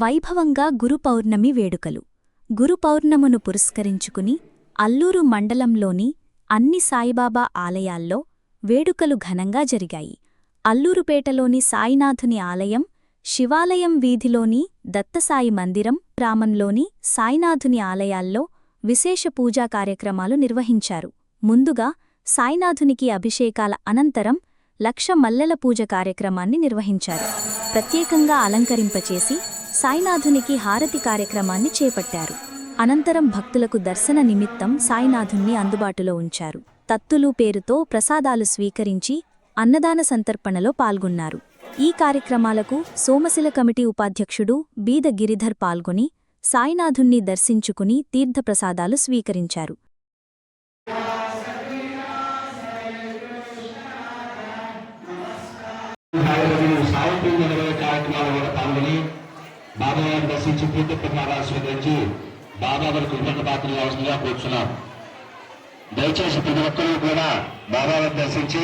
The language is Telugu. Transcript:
వైభవంగా గురు పౌర్ణమి వేడుకలు. గురు పౌర్ణమును పురస్కరించుకుని అల్లూరు మండలంలోని అన్ని సాయిబాబా ఆలయాల్లో వేడుకలు ఘనంగా జరిగాయి. అల్లూరుపేటలోని సాయినాథుని ఆలయం, శివాలయం వీధిలోని దత్తసాయి మందిరం, గ్రామంలోని సాయినాథుని ఆలయాల్లో విశేష పూజా కార్యక్రమాలు నిర్వహించారు. ముందుగా సాయినాథునికి అభిషేకాల అనంతరం లక్ష మల్లెల పూజ కార్యక్రమాన్ని నిర్వహించారు. ప్రత్యేకంగా అలంకరింపచేసి సాయినాథునికి హారతి కార్యక్రమాన్ని చేపట్టారు. అనంతరం భక్తులకు దర్శన నిమిత్తం సాయినాథుణ్ణి అందుబాటులో ఉంచారు. తత్తులు పేరుతో ప్రసాదాలు స్వీకరించి అన్నదాన సంతర్పణలో పాల్గొన్నారు. ఈ కార్యక్రమాలకు సోమశిల కమిటీ ఉపాధ్యక్షుడు బీద గిరిధర్ పాల్గొని సాయినాథుణ్ణి దర్శించుకుని తీర్థప్రసాదాలు స్వీకరించారు. బాబావారిని దర్శించి తీర్థప్రసాదాలు స్వీకరించి బాబావారికి ఉన్నత పాత్రలు అవసరంగా కూర్చున్నాం. దయచేసి ప్రతి ఒక్కరూ కూడా బాబావారిని దర్శించి